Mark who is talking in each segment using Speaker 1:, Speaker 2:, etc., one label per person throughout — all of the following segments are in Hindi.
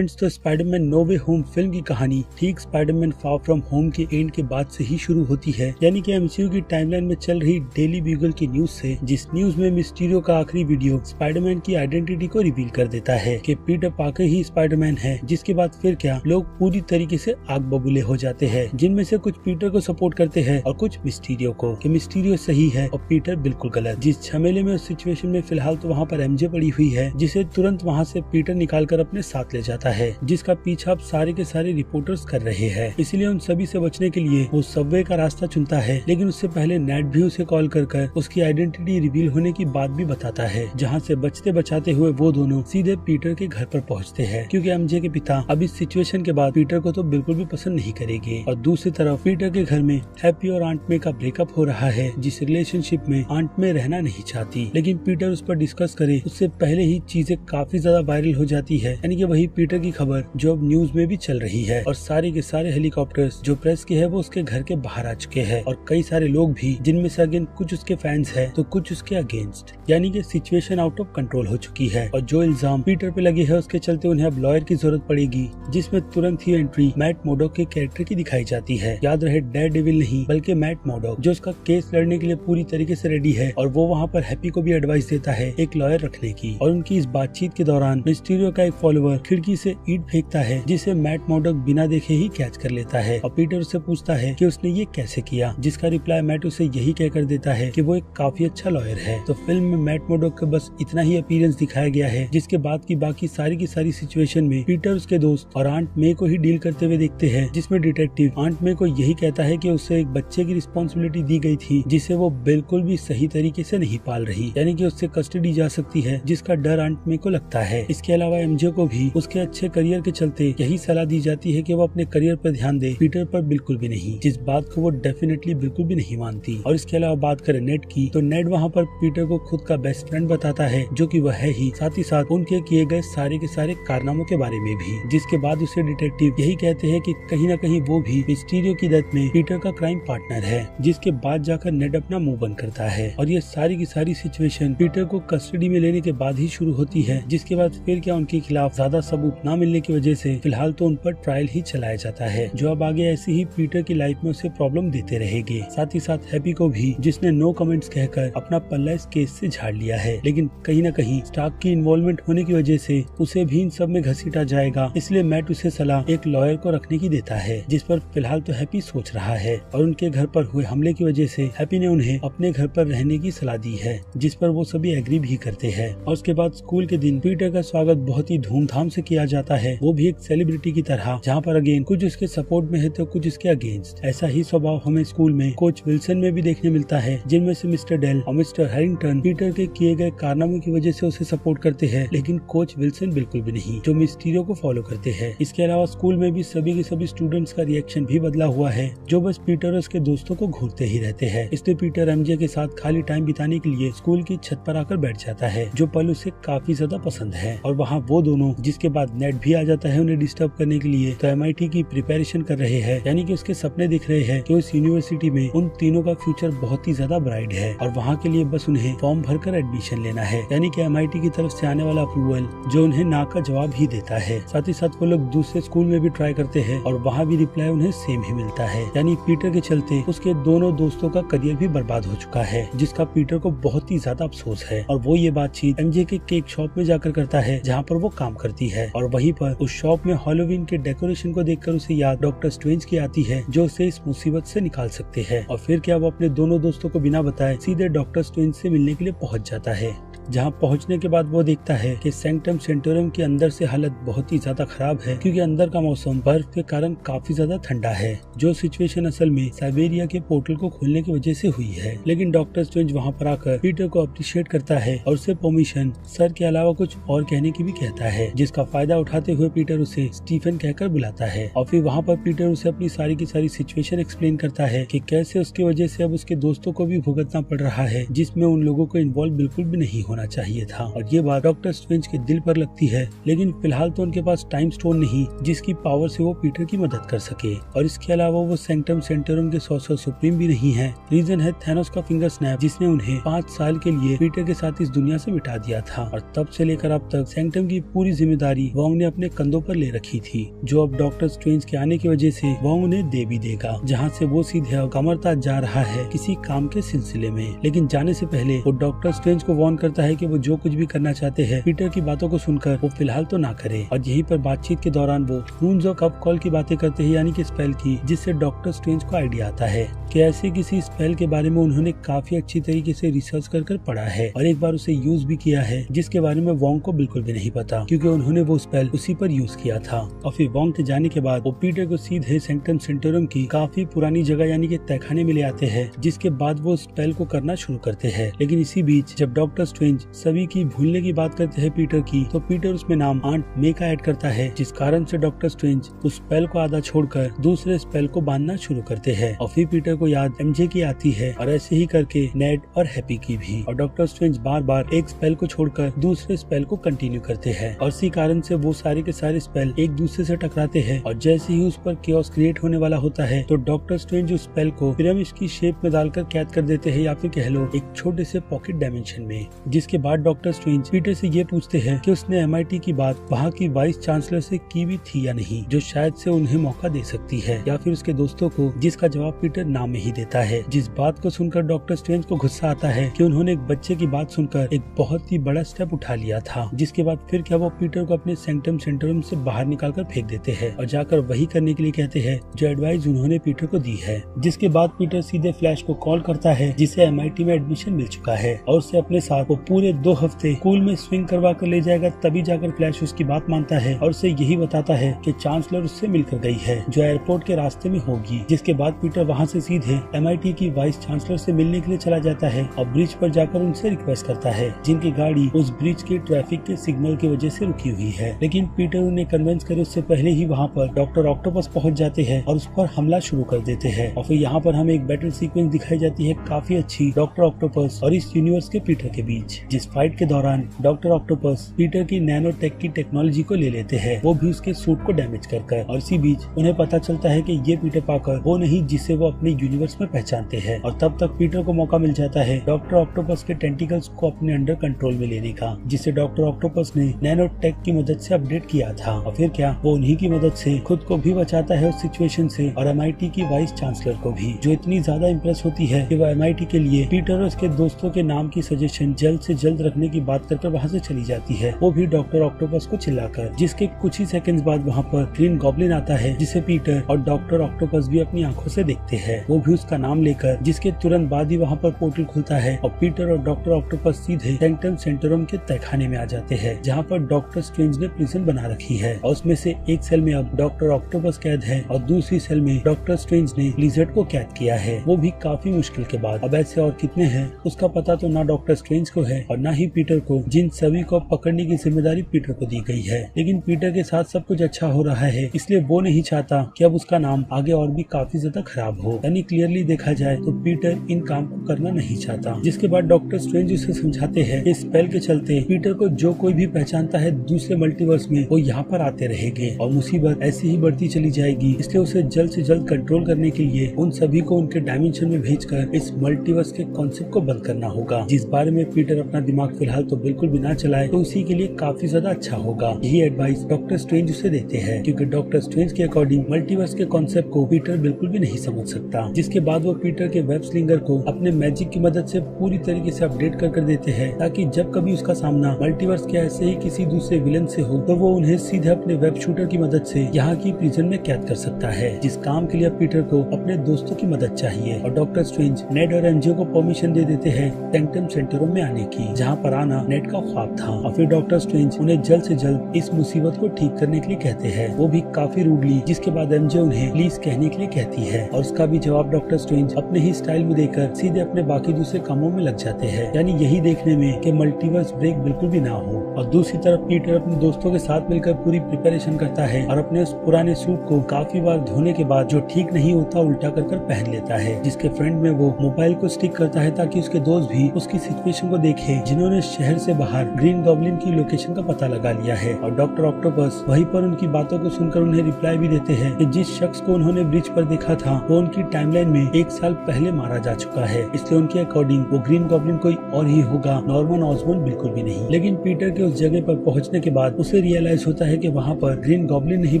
Speaker 1: फ्रेंड्स, तो स्पाइडरमैन नो वे होम फिल्म की कहानी ठीक स्पाइडरमैन फार फ्रॉम होम के एंड के बाद से ही शुरू होती है, यानी कि एमसीयू की टाइमलाइन में चल रही डेली ब्यूगल की न्यूज से, जिस न्यूज में मिस्टीरियो का आखिरी वीडियो स्पाइडरमैन की आइडेंटिटी को रिवील कर देता है कि पीटर पार्कर ही स्पाइडरमैन है। जिसके बाद फिर क्या लोग पूरी तरीके से आग बबूले हो जाते हैं, जिनमें से कुछ पीटर को सपोर्ट करते हैं और कुछ मिस्टीरियो को, कि मिस्टीरियो सही है और पीटर बिल्कुल गलत। जिस झमेले में उस सिचुएशन में फिलहाल तो वहाँ पर एमजे पड़ी हुई है, जिसे तुरंत वहाँ से पीटर निकाल कर अपने साथ ले जाता है, जिसका पीछा अब सारे के सारे रिपोर्टर्स कर रहे हैं। इसलिए उन सभी से बचने के लिए वो सबवे का रास्ता चुनता है, लेकिन उससे पहले नेट भी उसे कॉल कर उसकी आइडेंटिटी रिवील होने की बात भी बताता है, जहाँ से बचते बचाते हुए वो दोनों सीधे पीटर के घर पर पहुँचते हैं, क्योंकि एमजे के पिता अब इस सिचुएशन के बाद पीटर को तो बिल्कुल भी पसंद नहीं करेंगे। और दूसरी तरफ पीटर के घर में हैप्पी और आंट मे का ब्रेकअप हो रहा है, जिस रिलेशनशिप में आंट मे रहना नहीं चाहती, लेकिन पीटर उस पर डिस्कस करे उससे पहले ही चीजें काफी ज्यादा वायरल हो जाती है, यानी कि वही पीटर की खबर जो अब न्यूज में भी चल रही है, और सारे के सारे हेलीकॉप्टर्स जो प्रेस के है वो उसके घर के बाहर आ चुके हैं, और कई सारे लोग भी, जिनमें से अगेन कुछ उसके फैंस है तो कुछ उसके अगेंस्ट, यानी कि सिचुएशन आउट ऑफ कंट्रोल हो चुकी है। और जो इल्जाम पीटर पे लगे है उसके चलते उन्हें अब लॉयर की जरूरत पड़ेगी, जिसमें तुरंत ही एंट्री मैट मोडॉक के कैरेक्टर की दिखाई जाती है। याद रहे, डेयरडेविल नहीं बल्कि मैट मोडॉक, जो उसका केस लड़ने के लिए पूरी तरीके से रेडी है, और वो वहाँ पर हैप्पी को भी एडवाइस देता है एक लॉयर रखने की। और उनकी इस बातचीत के दौरान मिस्टीरियो का एक फॉलोअर खिड़की से ईंट फेंकता है, जिसे मैट मोडॉक बिना देखे ही कैच कर लेता है, और पीटर उससे पूछता है कि उसने ये कैसे किया, जिसका रिप्लाई मैट उसे यही कहकर देता है कि वो एक काफी अच्छा लॉयर है। तो फिल्म में मैट मोडॉक का बस इतना ही अपीयरेंस दिखाया गया है, जिसके बाद की बाकी सारी की सारी सिचुएशन में पीटर उसके दोस्त और आंट मे को ही डील करते हुए देखते हैं, जिसमें डिटेक्टिव आंट मे को यही कहता है कि उसे एक बच्चे की रिस्पॉन्सिबिलिटी दी गई थी, जिसे वो बिल्कुल भी सही तरीके से नहीं पाल रही, यानी कि उससे कस्टडी जा सकती है, जिसका डर आंट मे को लगता है। इसके अलावा एमजे को भी उसके अच्छे करियर के चलते यही सलाह दी जाती है कि वो अपने करियर पर ध्यान दे, पीटर पर बिल्कुल भी नहीं, जिस बात को वो डेफिनेटली बिल्कुल भी नहीं मानती। और इसके अलावा बात करें नेट की, तो नेट वहाँ पर पीटर को खुद का बेस्ट फ्रेंड बताता है, जो कि वह है ही, साथ ही साथ उनके किए गए सारे के सारे कारनामों के बारे में भी, जिसके बाद उसे डिटेक्टिव यही कहते हैं कि कहीं न कहीं वो भी मिस्टीरियो की डेथ में पीटर का क्राइम पार्टनर है, जिसके बाद जाकर नेट अपना मुंह बंद करता है। और ये सारी की सारी सिचुएशन पीटर को कस्टडी में लेने के बाद ही शुरू होती है, जिसके बाद फिर क्या उनके खिलाफ ज्यादा सबूत न मिलने की वजह से फिलहाल तो उन पर ट्रायल ही चलाया जाता है, जो अब आगे ऐसे ही पीटर की लाइफ में उसे प्रॉब्लम देते रहेंगे। साथ ही साथ हैप्पी को भी, जिसने नो कमेंट्स कहकर अपना पल्ला इस केस से झाड़ लिया है, लेकिन कहीं न कहीं स्टार्क की इन्वॉल्वमेंट होने की वजह से उसे भी इन सब में घसीटा जाएगा, इसलिए मैट उसे सलाह एक लॉयर को रखने की देता है, जिस पर फिलहाल तो हैप्पी सोच रहा है। और उनके घर पर हुए हमले की वजह से हैप्पी ने उन्हें अपने घर पर रहने की सलाह दी है, जिस पर वो सभी एग्री भी करते हैं। और उसके बाद स्कूल के दिन पीटर का स्वागत बहुत ही धूमधाम से किया जाता है, वो भी एक सेलिब्रिटी की तरह, जहाँ पर अगेन कुछ उसके सपोर्ट में है तो कुछ उसके अगेंस्ट। ऐसा ही स्वभाव हमें स्कूल में कोच विल्सन में भी देखने मिलता है, जिनमें से मिस्टर डेल और मिस्टर हैरिंगटन पीटर के किए गए कारनामों की वजह से उसे सपोर्ट करते हैं, लेकिन कोच विल्सन बिल्कुल भी नहीं, जो मिस्टीरियो को फॉलो करते हैं। इसके अलावा स्कूल में भी सभी के सभी स्टूडेंट्स का रिएक्शन भी बदला हुआ है, जो बस पीटर और उसके दोस्तों को घूरते ही रहते हैं। इसलिए पीटर एमजे के साथ खाली टाइम बिताने के लिए स्कूल की छत पर आकर बैठ जाता है, जो पल उसे काफी ज्यादा पसंद है। और वहाँ वो दोनों, जिसके बाद नेट भी आ जाता है उन्हें डिस्टर्ब करने के लिए, तो MIT की प्रिपरेशन कर रहे हैं, यानी कि उसके सपने दिख रहे हैं कि उस यूनिवर्सिटी में उन तीनों का फ्यूचर बहुत ही ज्यादा ब्राइट है, और वहाँ के लिए बस उन्हें फॉर्म भरकर एडमिशन लेना है, यानी कि MIT की तरफ से आने वाला अप्रूवल जो उन्हें ना का जवाब ही देता है। साथ ही साथ वो लोग दूसरे स्कूल में भी ट्राई करते हैं, और वहाँ भी रिप्लाई उन्हें सेम ही मिलता है, यानी पीटर के चलते उसके दोनों दोस्तों का करियर भी बर्बाद हो चुका है, जिसका पीटर को बहुत ही ज्यादा अफसोस है। और वो ये बातचीत एमजे के केक शॉप में जाकर करता है, जहाँ पर वो काम करती है, और वहीं पर उस शॉप में हैलोवीन के डेकोरेशन को देखकर उसे याद डॉक्टर स्ट्रेंज की आती है, जो उसे इस मुसीबत से निकाल सकते हैं। और फिर क्या वो अपने दोनों दोस्तों को बिना बताए सीधे डॉक्टर स्ट्रेंज से मिलने के लिए पहुंच जाता है, जहां पहुंचने के बाद वो देखता है कि सैंक्टम सेंटोरम के अंदर से हालत बहुत ही ज्यादा खराब है, क्योंकि अंदर का मौसम बर्फ के कारण काफी ज्यादा ठंडा है, जो सिचुएशन असल में साइबेरिया के पोर्टल को खोलने की वजह से हुई है। लेकिन डॉक्टर स्ट्रेंज वहां पर आकर पीटर को अप्रिशिएट करता है और उसे परमिशन सर के अलावा कुछ और कहने की भी कहता है, जिसका फायदा उठाते हुए पीटर उसे स्टीफन कहकर बुलाता है। और फिर वहाँ पर पीटर उसे अपनी सारी की सारी सिचुएशन एक्सप्लेन करता है कि कैसे उसकी वजह से अब उसके दोस्तों को भी भुगतना पड़ रहा है, जिसमें उन लोगों को इन्वॉल्व बिल्कुल भी नहीं होना होना चाहिए था और ये बात डॉक्टर स्ट्रेंज के दिल पर लगती है। लेकिन फिलहाल तो उनके पास टाइम स्टोन नहीं जिसकी पावर से वो पीटर की मदद कर सके, और इसके अलावा वो सैंक्टम सेंटोरम के सॉर्सर सुप्रीम भी नहीं है। रीजन है थैनोस का फिंगर स्नैप, जिसने उन्हें 5 साल के लिए पीटर के साथ इस दुनिया से मिटा दिया था और तब से लेकर अब तक सैंक्टम की पूरी जिम्मेदारी वोंग ने अपने कंधों पर ले रखी थी, जो अब डॉक्टर स्ट्रेंज के आने की वजह से वोंग उन्हें दे भी देगा, जहाँ से वो सीधे अमरता जा रहा है किसी काम के सिलसिले में। लेकिन जाने से पहले वो डॉक्टर स्ट्रेंज को वार्न करता है कि वो जो कुछ भी करना चाहते हैं पीटर की बातों को सुनकर वो फिलहाल तो ना करे। और यहीं पर बातचीत के दौरान वो रून्स और कप कॉल की बातें करते हैं, यानी कि स्पेल की, जिससे डॉक्टर स्ट्रेंज को आइडिया आता है कि ऐसे किसी स्पेल के बारे में उन्होंने काफी अच्छी तरीके से रिसर्च कर पढ़ा है और एक बार उसे यूज भी किया है, जिसके बारे में वोंग को बिल्कुल भी नहीं पता, क्योंकि उन्होंने वो स्पेल उसी पर यूज किया था। और फिर वोंग के जाने के बाद वो पीटर को सीधे सैंक्टम सेंटोरम की काफी पुरानी जगह यानी कि तहखाने में ले आते हैं, जिसके बाद वो स्पेल को करना शुरू करते हैं। लेकिन इसी बीच जब डॉक्टर स्ट्रेंज सभी की भूलने की बात करते हैं पीटर की, तो पीटर उसमें नाम आंट मे का ऐड करता है, जिस कारण से डॉक्टर स्ट्रेंज उस स्पेल को आधा छोड़कर दूसरे स्पेल को बांधना शुरू करते हैं। और फिर पीटर को याद एमजे की आती है और ऐसे ही करके नेड और हैप्पी की भी, और डॉक्टर स्ट्रेंज बार बार एक स्पेल को छोड़कर दूसरे स्पेल को कंटिन्यू करते हैं और इसी कारण से वो सारे के सारे स्पेल एक दूसरे से टकराते हैं। और जैसे ही उस पर केओस क्रिएट होने वाला होता है तो डॉक्टर स्ट्रेंज उस स्पेल को पिरामिड की शेप में डालकर कैद कर देते हैं, या फिर कह लो एक छोटे से पॉकेट डायमेंशन में। जिसके बाद डॉक्टर स्ट्रेंज पीटर से ये पूछते हैं कि उसने MIT की बात वहाँ की वाइस चांसलर से की भी थी या नहीं, जो शायद से उन्हें मौका दे सकती है, या फिर उसके दोस्तों को, जिसका जवाब पीटर नाम में ही देता है। जिस बात को सुनकर डॉक्टर स्ट्रेंज को गुस्सा आता है कि उन्होंने एक बच्चे की बात सुनकर एक बहुत ही बड़ा स्टेप उठा लिया था। जिसके बाद फिर क्या वो पीटर को अपने सैंक्टम सेंटोरम से बाहर निकालकर फेंक देते हैं और जाकर वही करने के लिए कहते हैं जो एडवाइस उन्होंने पीटर को दी है। जिसके बाद पीटर सीधे फ्लैश को कॉल करता है, जिसे MIT में एडमिशन मिल चुका है और उसे अपने साथ वो पूरे 2 हफ्ते स्कूल में स्विंग करवा कर ले जाएगा। तभी जाकर फ्लैश उसकी बात मानता है और उसे यही बताता है कि चांसलर उससे मिलकर गई है, जो एयरपोर्ट के रास्ते में होगी। जिसके बाद पीटर वहाँ से सीधे MIT की वाइस चांसलर से मिलने के लिए चला जाता है और ब्रिज पर जाकर उनसे रिक्वेस्ट करता है, जिनकी गाड़ी उस ब्रिज के ट्रैफिक के सिग्नल की वजह से रुकी हुई है। लेकिन पीटर उन्हें कन्विंस करे उससे पहले ही वहाँ पर डॉक्टर ऑक्टोपस पहुँच जाते हैं और उस पर हमला शुरू कर देते हैं। और फिर यहाँ पर हमें एक बैटल सीक्वेंस दिखाई जाती है काफी अच्छी डॉक्टर ऑक्टोपस और इस यूनिवर्स के पीटर के बीच, जिस फाइट के दौरान डॉक्टर ऑक्टोपस पीटर की नैनो टेक की टेक्नोलॉजी को ले लेते हैं, वो भी उसके सूट को डैमेज कर। और इसी बीच उन्हें पता चलता है कि ये पीटर पार्कर वो नहीं जिसे वो अपने यूनिवर्स में पहचानते हैं। और तब तक पीटर को मौका मिल जाता है डॉक्टर ऑक्टोपस के टेंटिकल्स को अपने अंडर कंट्रोल में लेने का, जिसे डॉक्टर ऑक्टोपस ने नैनो टेक की मदद से अपडेट किया था। और फिर क्या वो उन्हीं की मदद से खुद को भी बचाता है उस सिचुएशन से और MIT की वाइस चांसलर को भी, जो इतनी ज्यादा इम्प्रेस होती है कि वो MIT के लिए पीटर और उसके दोस्तों के नाम की सजेशन जल्द से जल्द रखने की बात करके वहाँ से चली जाती है, वो भी डॉक्टर ऑक्टोपस को चिल्लाकर। जिसके कुछ ही सेकंड्स बाद वहाँ पर ग्रीन गॉब्लिन आता है, जिसे पीटर और डॉक्टर ऑक्टोपस भी अपनी आंखों से देखते हैं, वो भी उसका नाम लेकर। जिसके तुरंत बाद ही वहाँ पर पोर्टल खुलता है और पीटर और डॉक्टर ऑक्टोपस सीधे सैंक्टम सेंटोरम के तहखाने में आ जाते हैं, जहाँ पर डॉक्टर स्ट्रेंज ने प्रिजन बना रखी है और उसमें से एक सेल में अब डॉक्टर ऑक्टोपस कैद है और दूसरी सेल में डॉक्टर स्ट्रेंज ने लिजर्ड को कैद किया है, वो भी काफी मुश्किल के बाद। अब ऐसे और कितने हैं उसका पता तो ना डॉक्टर स्ट्रेंज को है और ना ही पीटर को, जिन सभी को पकड़ने की जिम्मेदारी पीटर को दी गई है। लेकिन पीटर के साथ सब कुछ अच्छा हो रहा है, इसलिए वो नहीं चाहता कि अब उसका नाम आगे और भी काफी ज्यादा खराब हो। यानी क्लियरली देखा जाए तो पीटर इन काम को करना नहीं चाहता। जिसके बाद डॉक्टर स्ट्रेंज उसे समझाते हैं कि स्पेल के चलते पीटर को जो कोई भी पहचानता है दूसरे मल्टीवर्स में वो यहाँ पर आते रहेंगे और मुसीबत ऐसे ही बढ़ती चली जाएगी, इसलिए उसे जल्द से जल्द कंट्रोल करने के लिए उन सभी को उनके डायमेंशन में भेजकर इस मल्टीवर्स के कॉन्सेप्ट को बंद करना होगा। जिस बारे में पीटर अपना दिमाग फिलहाल तो बिल्कुल भी ना चलाए तो उसी के लिए काफी ज्यादा अच्छा होगा। यही एडवाइस डॉक्टर स्ट्रेंज उसे देते हैं, क्योंकि डॉक्टर स्ट्रेंज के अकॉर्डिंग मल्टीवर्स के कॉन्सेप्ट को पीटर बिल्कुल भी नहीं समझ सकता। जिसके बाद वो पीटर के वेब स्लिंगर को अपने मैजिक की मदद से पूरी तरीके से अपडेट कर देते हैं, ताकि जब कभी उसका सामना मल्टीवर्स के ऐसे ही किसी दूसरे विलन से हो तो वो उन्हें सीधे अपने वेब शूटर की मदद से यहाँ की प्रिजन में कैद कर सकता है। जिस काम के लिए पीटर को अपने दोस्तों की मदद चाहिए और डॉक्टर स्ट्रेंज नेड और एमजे को परमिशन दे देते हैं सैंक्टम सेंटोरम में आने की, जहाँ पर आना नेड का ख्वाब था। और फिर डॉक्टर स्ट्रेंज उन्हें जल्द से जल्द इस मुसीबत को ठीक करने के लिए कहते हैं, वो भी काफी रूडली। जिसके बाद एमजे उन्हें प्लीज कहने के लिए कहती है और उसका भी जवाब जवाब डॉक्टर स्ट्रेंज अपने ही स्टाइल में देकर सीधे अपने बाकी दूसरे कामों में लग जाते हैं, यानी यही देखने में कि मल्टीवर्स ब्रेक बिल्कुल भी ना हो। और दूसरी तरफ पीटर अपने दोस्तों के साथ मिलकर पूरी प्रिपरेशन करता है और अपने उस पुराने सूट को काफी बार धोने के बाद जो ठीक नहीं होता उल्टा कर पहन लेता है, जिसके फ्रंट में वो मोबाइल को स्टिक करता है ताकि उसके दोस्त भी उसकी सिचुएशन को देखे, जिन्होंने शहर से बाहर ग्रीन गॉब्लिन की लोकेशन का पता लगा लिया है। और डॉक्टर ऑक्टोपस वहीं पर उनकी बातों को सुनकर उन्हें रिप्लाई भी देते हैं कि जिस शख्स को उन्होंने ब्रिज पर देखा था वो उनकी टाइमलाइन में 1 साल पहले मारा जा चुका है, इसलिए उनके अकॉर्डिंग वो ग्रीन गॉब्लिन कोई और ही होगा, नॉर्मन ऑसबॉर्न बिल्कुल भी नहीं। लेकिन पीटर के उस जगह पर पहुंचने के बाद उसे रियलाइज होता है कि वहां पर ग्रीन गॉब्लिन नहीं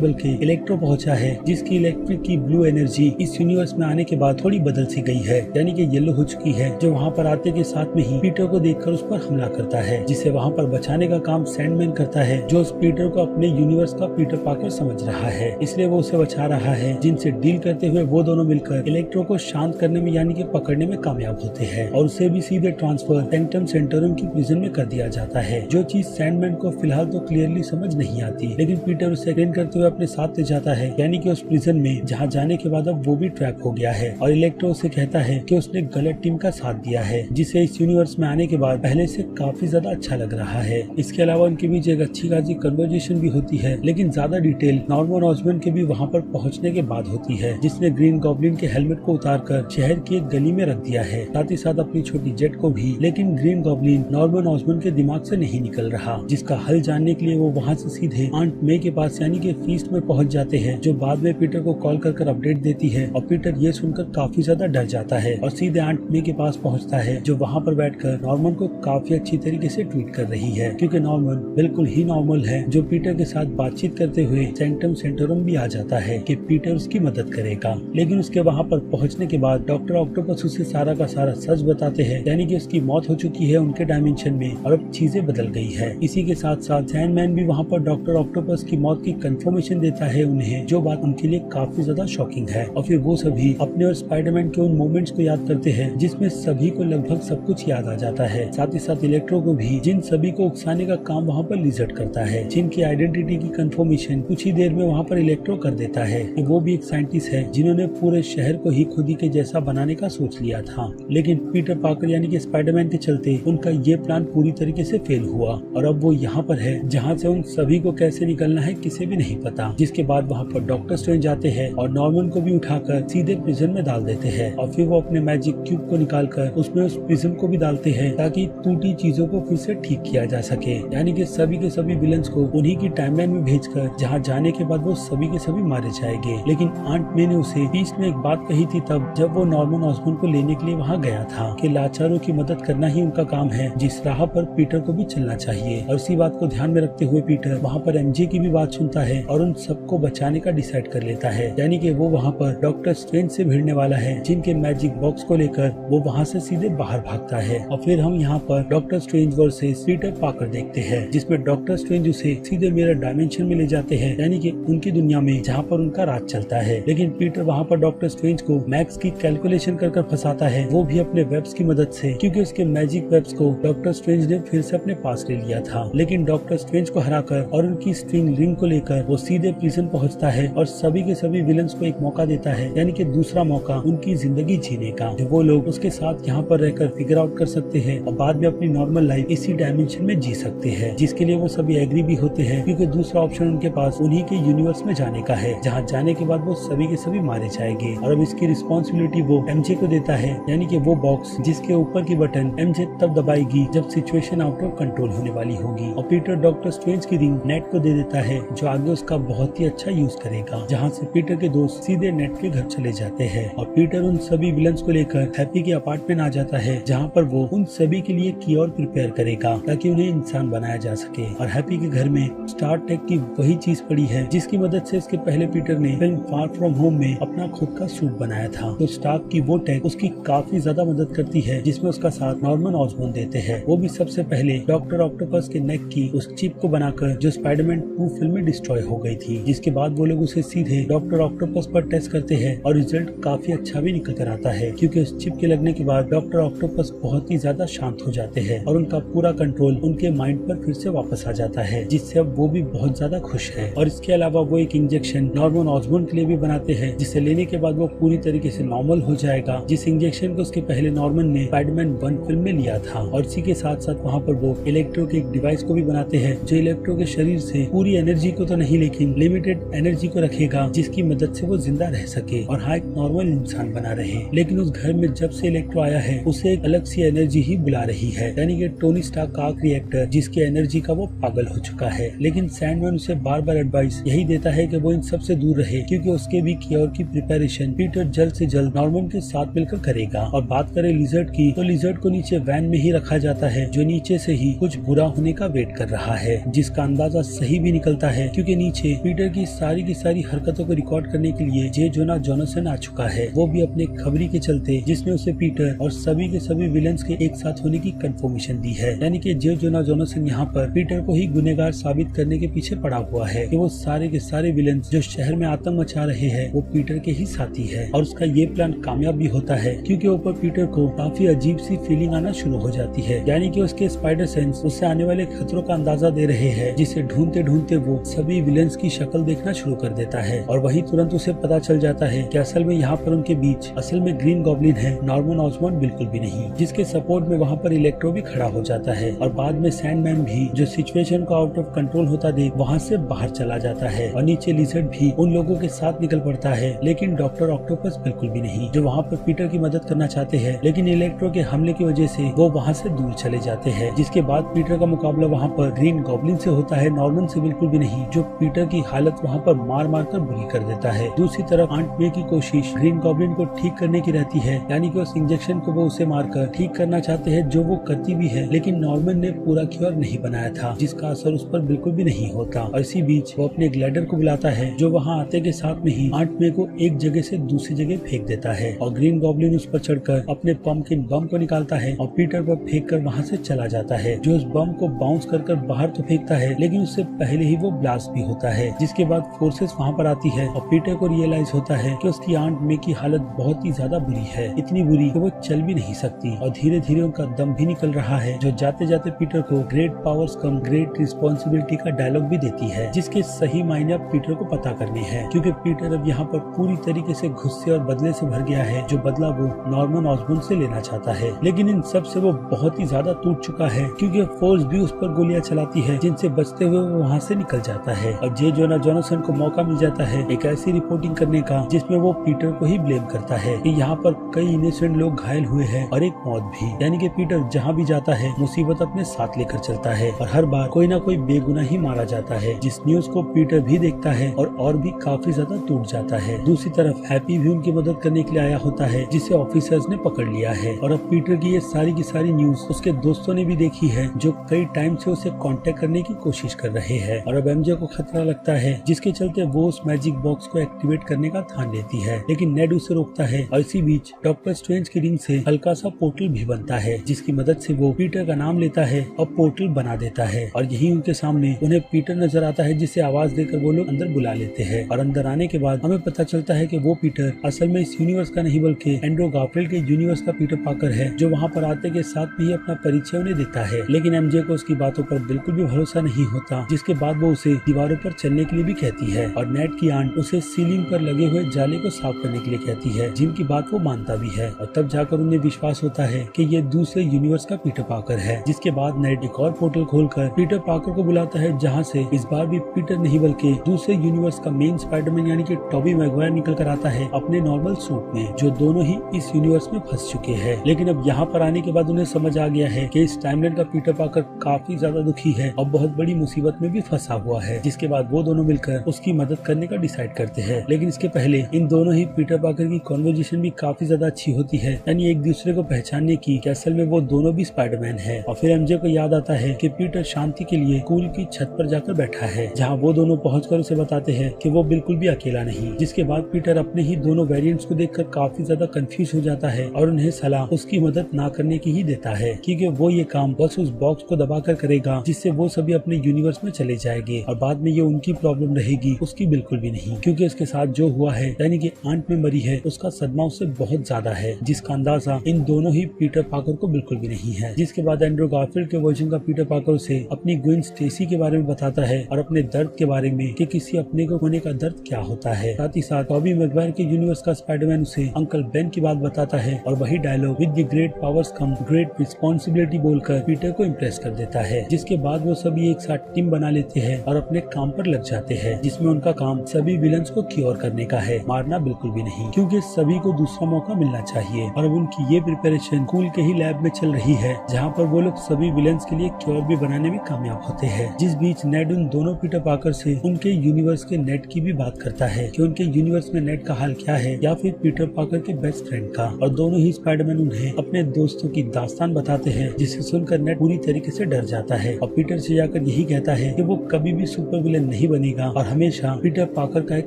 Speaker 1: बल्कि इलेक्ट्रो पहुंचा है, जिसकी इलेक्ट्रिक की ब्लू एनर्जी इस यूनिवर्स में आने के बाद थोड़ी बदल सी गई है, यानी कि येलो हो चुकी है, जो वहां पर आते के साथ में ही पीटर को देखकर उस पर हमला करता है, जिसे वहां पर बचाने का काम सैंडमैन करता है, जो उस पीटर को अपने यूनिवर्स का पीटर पार्कर समझ रहा है, इसलिए वो उसे बचा रहा है। जिनसे डील करते हुए वो दोनों मिलकर इलेक्ट्रो को शांत करने में यानी कि पकड़ने में कामयाब होते हैं और उसे भी सीधे ट्रांसफर सैंक्टम सेंटोरम की प्रिजन में कर दिया जाता है, जो चीज सैंडमैन को फिलहाल तो क्लियरली समझ नहीं आती, लेकिन पीटर उसे एक्सप्लेन करते हुए अपने साथ ले जाता है, यानी कि उस प्रिजन में जहाँ जाने के बाद अब वो भी ट्रैप हो गया है। और इलेक्ट्रो उसे कहता है कि उसने गलत टीम का साथ दिया है, जिसे इस यूनिवर्स में आने के बाद पहले से काफी ज्यादा अच्छा लग रहा है। इसके अलावा उनके बीच एक अच्छी खासी कन्वर्जेशन भी होती है, लेकिन ज्यादा डिटेल नॉर्मन ऑसबॉर्न के भी वहाँ पर पहुँचने के बाद होती है, जिसने ग्रीन गॉब्लिन के हेलमेट को उतारकर शहर की एक गली में रख दिया है, साथ ही साथ अपनी छोटी जेट को भी। लेकिन ग्रीन गॉब्लिन नॉर्मन ऑसबॉर्न के दिमाग से नहीं निकल रहा, जिसका हल जानने के लिए वो वहाँ से सीधे आंट मे के पास यानी कि फीस्ट में पहुँच जाते हैं, जो बाद में पीटर को कॉल कर अपडेट देती है। और पीटर ये सुनकर काफी ज्यादा डर जाता है और सीधे आंट मे के पास पहुँचता है, जो वहाँ पर बैठकर नॉर्मन को काफी अच्छी तरीके से ट्रीट कर रही है, क्योंकि नॉर्मन बिल्कुल ही नॉर्मल है, जो पीटर के साथ बातचीत करते हुए सैंक्टम सेंटोरम भी आ जाता है कि पीटर उसकी मदद करेगा। लेकिन उसके वहाँ पर पहुँचने के बाद डॉक्टर ऑक्टोपस उसे सारा का सारा सच बताते हैं, यानी कि उसकी मौत हो चुकी है उनके डायमेंशन में और अब चीजें बदल गई है। इसी के साथ साथ सैंडमैन भी वहाँ पर डॉक्टर ऑक्टोपस की मौत की कंफर्मेशन देता है उन्हें, जो बात उनके लिए काफी ज्यादा शॉकिंग है। और फिर वो सभी अपने और स्पाइडरमैन के उन मोमेंट्स को याद करते हैं जिसमें सभी को लगभग सब कुछ याद आ जाता है, साथ ही साथ इलेक्ट्रो को भी, जिन सभी को उकसाने का काम वहाँ पर लिजर्ड करता है, जिनकी आइडेंटिटी की कंफर्मेशन कुछ ही देर में वहाँ पर इलेक्ट्रो कर देता है कि वो भी एक साइंटिस्ट है जिन्होंने पूरे शहर को ही खुद ही के जैसा बनाने का सोच लिया था। लेकिन पीटर पार्कर यानी कि स्पाइडरमैन के चलते उनका ये प्लान पूरी तरीके से फेल हुआ और अब वो यहाँ पर है जहाँ से उन सभी को कैसे निकलना है किसी भी नहीं पता। जिसके बाद वहाँ पर डॉक्टर स्ट्रेंज आते हैं और नॉर्मन को भी उठाकर सीधे प्रिजन में डाल देते हैं और फिर वो अपने मैजिक क्यूब को निकालकर उसमें उस प्रिज्म को भी डालते हैं ताकि टूटी चीजों को फिर से ठीक किया जा सके, यानी कि सभी के सभी विलन्स को उन्हीं की टाइमलाइन में भेजकर जहाँ जाने के बाद वो सभी के सभी मारे जाएंगे। लेकिन आंट मे ने उसे फीस्ट में एक बात कही थी तब जब वो नॉर्मन ऑसबॉर्न को लेने के लिए वहाँ गया था कि लाचारों की मदद करना ही उनका काम है, जिस राह पर पीटर को भी चलना चाहिए। और इसी बात को ध्यान में रखते हुए पीटर वहाँ पर एमजे की भी बात सुनता है और उन सबको बचाने का डिसाइड कर लेता है, यानी कि वो वहाँ पर डॉक्टर स्ट्रेंज से भिड़ने वाला है, जिनके मैजिक बॉक्स को लेकर वो वहाँ से सीधे बाहर भागता है। और फिर हम यहाँ पर doctor strange versus Peter Parker देखते हैं, जिसमें डॉक्टर स्ट्रेंज उसे सीधे मिरर डायमेंशन में ले जाते हैं, यानी कि उनकी दुनिया में जहाँ पर उनका राज चलता है। लेकिन पीटर वहाँ पर डॉक्टर स्ट्रेंज को मैक्स की कैलकुलेशन कर फंसाता है, वो भी अपने वेब्स की मदद से, क्योंकि उसके मैजिक वेब्स को डॉक्टर स्ट्रेंज ने फिर से अपने पास ले लिया था। लेकिन डॉक्टर स्ट्रेंज को हराकर और उनकी स्ट्रिंग रिंग को लेकर वो सीधे प्रिजन पहुँचता है और सभी के सभी विलन्स को एक मौका देता है, यानी कि दूसरा मौका उनकी जिंदगी जीने का, जो वो लोग उसके साथ यहाँ पर रहकर फिगर आउट कर सकते हैं और बाद में अपनी नॉर्मल लाइफ इसी डायमेंशन में जी सकते हैं, जिसके लिए वो सभी एग्री भी होते हैं, क्योंकि दूसरा ऑप्शन उनके पास उन्हीं के यूनिवर्स में जाने का है, जहाँ जाने के बाद वो सभी के सभी मारे जाएंगे। और अब इसकी रिस्पॉन्सिबिलिटी वो एमजे को देता है, यानी कि वो बॉक्स जिसके ऊपर की बटन एमजे तब दबाएगी जब सिचुएशन आउट ऑफ कंट्रोल होने वाली होगी। और पीटर डॉक्टर स्ट्रेंज की रिंग नेट को दे देता है, जो आगे उसका बहुत ही अच्छा यूज करेगा, जहाँ से पीटर के दोस्त सीधे नेट के घर चले जाते हैं। और पीटर उन सभी विलन्स को लेकर हैप्पी के अपार्टमेंट आ जाता है, जहाँ पर वो उन सभी के लिए क्योर प्रिपेयर करेगा ताकि उन्हें इंसान बनाया जा सके। और हैप्पी के घर में स्टार टेक की वही चीज पड़ी है जिसकी मदद से इसके पहले पीटर ने फिल्म फार फ्रॉम होम में अपना खुद का सूट बनाया था। तो स्टार्क की वो टेक उसकी काफी ज्यादा मदद करती है, जिसमें उसका साथ नॉर्मन ऑसबॉर्न देते हैं। वो भी सबसे पहले डॉक्टर ऑक्टोपस के नेक की उस चिप को बनाकर जो स्पाइडरमैन 2 फिल्म में डिस्ट्रॉय हो गई थी, जिसके बाद वो लोग उसे सीधे डॉक्टर ऑक्टोपस पर टेस्ट करते हैं और रिजल्ट काफी अच्छा भी निकल कर आता है, क्योंकि उस चिप के लगने के बाद डॉक्टर ऑक्टोपस बहुत ही ज्यादा शांत हो जाते हैं और उनका पूरा कंट्रोल उनके माइंड पर फिर से वापस आ जाता है, जिससे अब वो भी बहुत ज्यादा खुश है। और इसके अलावा वो एक इंजेक्शन नॉर्मन ऑसबॉर्न के लिए भी बनाते हैं, जिसे लेने के बाद वो पूरी पूरी तरीके से नॉर्मल हो जाएगा, जिस इंजेक्शन को उसके पहले नॉर्मन ने स्पाइडरमैन 1 फिल्म में लिया था। और इसी के साथ साथ वहाँ पर वो इलेक्ट्रो के एक डिवाइस को भी बनाते हैं जो इलेक्ट्रो के शरीर से पूरी एनर्जी को तो नहीं लेकिन लिमिटेड एनर्जी को रखेगा, जिसकी मदद से वो जिंदा रह सके और हाँ एक नॉर्मल इंसान बना रहे। लेकिन उस घर में जब से इलेक्ट्रो आया है उसे एक अलग सी एनर्जी ही बुला रही है, यानी कि टोनी स्टार्क का आखिरी एक्टर जिसकी एनर्जी का वो पागल हो चुका है। लेकिन सैंडमैन उसे बार बार एडवाइस यही देता है कि वो इन सब से दूर रहे, क्योंकि उसके भी क्योर की प्रिपरेशन पीटर जल्द से जल्द नॉर्मन के साथ मिलकर करेगा। और बात करें लिजर्ड की, तो लिजर्ड को नीचे वैन में ही रखा जाता है जो नीचे से ही कुछ बुरा होने का वेट कर रहा है, जिसका अंदाजा सही भी निकलता है क्योंकि नीचे पीटर की सारी हरकतों को रिकॉर्ड करने के लिए जे जोना जॉनसन आ चुका है, वो भी अपने खबरी के चलते, जिसमें उसे पीटर और सभी के सभी विलेंस के एक साथ होने की कंफर्मेशन दी है। यानी कि जे जोना जॉनसन यहाँ पर पीटर को ही गुनहगार साबित करने के पीछे पड़ा हुआ है कि वो सारे के सारे विलेंस जो शहर में आतंक मचा रहे हैं वो पीटर के ही साथी है। और उसका ये प्लान कामयाब भी होता है क्योंकि ऊपर पीटर को काफी अजीब सी फीलिंग आना शुरू हो जाती है, यानी कि उसके स्पाइडर सेंस उससे आने वाले खतरों का अंदाजा दे रहे हैं, जिसे ढूंढते ढूंढते वो सभी विलेंस की शक्ल देखना शुरू कर देता है। और वही तुरंत उसे पता चल जाता है कि असल में यहाँ पर उनके बीच असल में ग्रीन गॉब्लिन है, नॉर्मन ऑसबॉर्न बिल्कुल भी नहीं, जिसके सपोर्ट में वहाँ पर इलेक्ट्रो भी खड़ा हो जाता है। और बाद में सैंडमैन भी जो सिचुएशन को आउट ऑफ कंट्रोल होता देख वहाँ से बाहर चला जाता है। और नीचे लिजर्ड भी उन लोगों के साथ निकल पड़ता है, लेकिन डॉक्टर ऑक्टोपस बिल्कुल भी नहीं, जो वहाँ पर पीटर की मदद करना चाहते हैं, लेकिन इलेक्ट्रो के हमले की वजह से वो वहाँ से दूर चले जाते हैं। जिसके बाद पीटर का मुकाबला वहाँ पर ग्रीन गॉब्लिन से होता है, नॉर्मन से बिल्कुल भी नहीं, जो पीटर की हालत वहाँ पर मार मार कर बुरी कर देता है। दूसरी तरफ आंट मे की कोशिश ग्रीन गॉब्लिन को ठीक करने की रहती है, यानी कि उस इंजेक्शन को वो उसे मारकर ठीक करना चाहते हैं, जो वो करती भी है, लेकिन नॉर्मन ने पूरा क्योर नहीं बनाया था, जिसका असर उस पर बिल्कुल भी नहीं होता। और इसी बीच वो अपने ग्लाइडर को बुलाता है, जो वहाँ आते के साथ में ही आंट मे को एक जगह से दूसरी जगह फेंक देता है। और ग्रीन गॉब्लिन उस पर चढ़कर अपने पंपकिन बम को निकालता है और पीटर पर फेंक कर वहाँ से चला जाता है, जो उस बम को बाउंस कर बाहर तो फेंकता है, लेकिन उससे पहले ही वो ब्लास्ट भी होता है। जिसके बाद फोर्सेस वहाँ पर आती है और पीटर को रियलाइज होता है कि उसकी आंट मे की हालत बहुत ही ज्यादा बुरी है, इतनी बुरी कि वो चल भी नहीं सकती और धीरे धीरे उनका दम भी निकल रहा है, जो जाते जाते पीटर को great powers come great responsibility का डायलॉग भी देती है, जिसके सही मायने अब पीटर को पता करने हैं, क्योंकि पीटर अब यहाँ पर पूरी तरीके से गुस्से और बदले से भर गया है, जो बदला वो नॉर्मन ऑसबॉर्न से लेना चाहता है। लेकिन इन सब से वो बहुत ही ज्यादा टूट चुका है, क्योंकि फोर्स भी उस पर गोलियां चलाती है, जिनसे बचते हुए वो वहाँ से निकल जाता है। और जे जोना जॉनसन को मौका मिल जाता है एक ऐसी रिपोर्टिंग करने का जिसमें वो पीटर को ही ब्लेम करता है कि यहाँ पर कई इनोसेंट लोग घायल हुए हैं और एक मौत भी, यानी कि पीटर जहाँ भी जाता है मुसीबत अपने साथ लेकर चलता है और हर बार कोई ना कोई बेगुनाह ही मारा जाता है, जिस न्यूज को पीटर भी देखता है और भी काफी ज्यादा टूट जाता है। दूसरी तरफ हैप्पी भी उनकी मदद करने के लिए आया होता है, जिसे ऑफिसर्स ने पकड़ लिया है। और अब पीटर की ये सारी की सारी न्यूज उसके दोस्तों ने भी देखी है, जो कई टाइम से उसे कांटेक्ट करने की कोशिश कर रहे हैं। और अब एमजे को खतरा लगता है, जिसके चलते वो उस मैजिक बॉक्स को एक्टिवेट करने का ठान लेती है, लेकिन नेड उसे रोकता है। और इसी बीच डॉक्टर स्ट्रेंज की रिंग से हल्का सा पोर्टल भी बनता है, जिसकी मदद से वो पीटर का नाम लेता है और पोर्टल बना देता है। और यही उनके सामने उन्हें पीटर नजर आता है, जिसे आवाज देकर वो लोग अंदर बुला लेते हैं। और अंदर आने के बाद हमें पता चलता है कि वो पीटर असल में इस यूनिवर्स का नहीं बल्कि एंड्रू गारफील्ड के यूनिवर्स का पीटर पार्कर है, जो वहाँ पर आते के साथ में ही अपना परिचय उन्हें देता है। लेकिन एमजे को उसकी बातों पर बिल्कुल भी भरोसा नहीं होता, जिसके बाद वो उसे दीवारों पर चलने के लिए भी कहती है। और नेड की आंट उसे सीलिंग पर लगे हुए जाले को साफ करने के लिए कहती है, जिनकी बात वो मानता भी है। और तब जाकर उन्हें विश्वास होता है कि ये दूसरे यूनिवर्स का पीटर पार्कर है। जिसके बाद नेड एक और पोर्टल खोलकर पीटर पार्कर को बुलाता है, जहाँ से इस बार भी पीटर नहीं बल्कि दूसरे यूनिवर्स का मेन स्पाइडरमैन यानी कि टॉबी मैगवायर निकल कर आता है अपने नॉर्मल सूट में, जो दोनों ही इस यूनिवर्स में फंस चुके हैं। लेकिन अब यहाँ पर आने के बाद उन्हें समझ आ गया है कि इस टाइमलाइन का पीटर पार्कर काफी ज्यादा दुखी है और बहुत बड़ी मुसीबत में भी फंसा हुआ है। जिसके बाद वो दोनों मिलकर उसकी मदद करने का डिसाइड करते हैं। लेकिन इसके पहले इन दोनों ही पीटर पार्कर की कॉन्वर्जेशन भी काफी ज्यादा अच्छी होती है, यानी एक दूसरे को पहचानने की कि असल में वो दोनों भी स्पाइडरमैन है। और फिर एमजे को याद आता है कि पीटर शांति के लिए स्कूल की छत पर जाकर बैठा है, जहाँ वो दोनों पहुंचकर उसे बताते हैं कि वो बिल्कुल भी अकेला नहीं। जिसके बाद पीटर अपने ही दोनों वेरिएंट्स को देखकर काफी ज्यादा कंफ्यूज हो जाता है और उन्हें सलाह उसकी मदद ना करने की ही देता है, क्योंकि वो ये काम बस उस बॉक्स को दबाकर करेगा, जिससे वो सभी अपने यूनिवर्स में चले जाएंगे और बाद में ये उनकी प्रॉब्लम रहेगी, उसकी बिल्कुल भी नहीं, क्योंकि उसके साथ जो हुआ है यानी कि आंट में मरी है, उसका सदमा उससे बहुत ज्यादा है, जिसका अंदाजा इन दोनों ही पीटर पार्कर को बिल्कुल भी नहीं है। जिसके बाद एंड्रू गारफील्ड के वर्जन का पीटर पार्कर उसे अपनी ग्वेन स्टेसी के बारे में बताता है और अपने दर्द के बारे में कि किसी अपने को होने का दर्द क्या होता है। साथ ही साथ टॉबी मैगवायर के यूनिवर्स का स्पाइडरमैन उसे अंकल बेन की बात बताता है और वही dialogue with the great powers come great responsibility बोलकर पीटर को इम्प्रेस कर देता है, जिसके बाद वो सभी एक साथ टीम बना लेते हैं और अपने काम पर लग जाते हैं, जिसमें उनका काम सभी विलन्स को क्योर करने का है, मारना बिल्कुल भी नहीं, क्योंकि सभी को दूसरा मौका मिलना चाहिए। और अब उनकी ये प्रिपरेशन स्कूल के ही लैब में चल रही है, जहाँ पर वो लोग सभी विलन्स के लिए क्योर भी बनाने में कामयाब होते हैं। जिस बीच नेड उन दोनों पीटर पार्कर से उनके यूनिवर्स के नेड की भी बात करता है कि उनके यूनिवर्स में नेड का हाल क्या है, या फिर पीटर पार्कर के बेस्ट फ्रेंड का। और दोनों ही स्पाइडरमैन उन्हें अपने दोस्तों की दास्तान बताते हैं, जिसे सुनकर नेड पूरी तरीके से डर जाता है और पीटर से जाकर यही कहता है कि वो कभी भी सुपर विलन नहीं बनेगा और हमेशा पीटर पार्कर का एक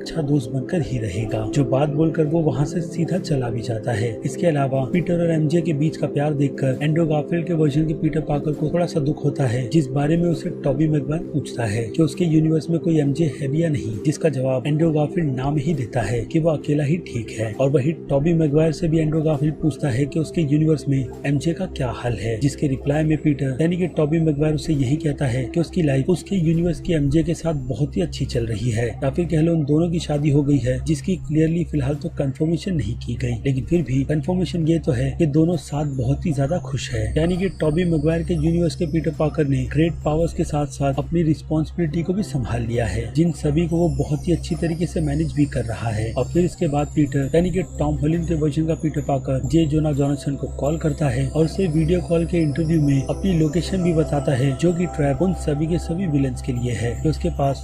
Speaker 1: अच्छा दोस्त बनकर ही रहेगा। जो बात बोलकर वो वहाँ से सीधा चला भी जाता है। इसके अलावा पीटर और एमजे के बीच का प्यार देखकर एंड्रू गारफील्ड के वर्जन के पीटर पार्कर को थोड़ा सा दुख होता है, जिस बारे में उसे टॉबी मैगवायर पूछता है कि उसके यूनिवर्स में कोई एमजे है भी या नहीं, जिसका जवाब एंड्रू गारफील्ड नाम ही देता है कि वो अकेला ही ठीक है। और वही टॉबी मैगवायर से भी एंड्रू गारफील्ड पूछता है कि उसके यूनिवर्स में एमजे का क्या हाल है, जिसके रिप्लाई में पीटर यानी कि टॉबी मैगवायर उसे यही कहता है कि उसकी लाइफ उसके यूनिवर्स की एमजे के साथ बहुत ही अच्छी चल रही है, या फिर कह लो उन दोनों की शादी हो गई है, जिसकी क्लियरली फिलहाल तो कंफर्मेशन नहीं की गई, लेकिन फिर भी कंफर्मेशन ये तो है कि दोनों साथ बहुत ही ज्यादा खुश है। यानी कि टॉबी मैगवायर के यूनिवर्स के पीटर पार्कर ने ग्रेट पावर्स के साथ साथ अपनी रिस्पॉन्सिबिलिटी को भी संभाल लिया है, जिन सभी को वो बहुत ही अच्छी तरीके से मैनेज भी कर रहा है। और फिर इसके बाद पीटर यानी कि टॉम हॉलैंड के वर्जन का पीटर पार्कर जे जोना जॉनसन को कॉल करता है और उसे वीडियो कॉल के इंटरव्यू में अपनी लोकेशन भी बताता है, जो कि ट्रैप उन सभी के सभी विलन्स के लिए है, कि उसके पास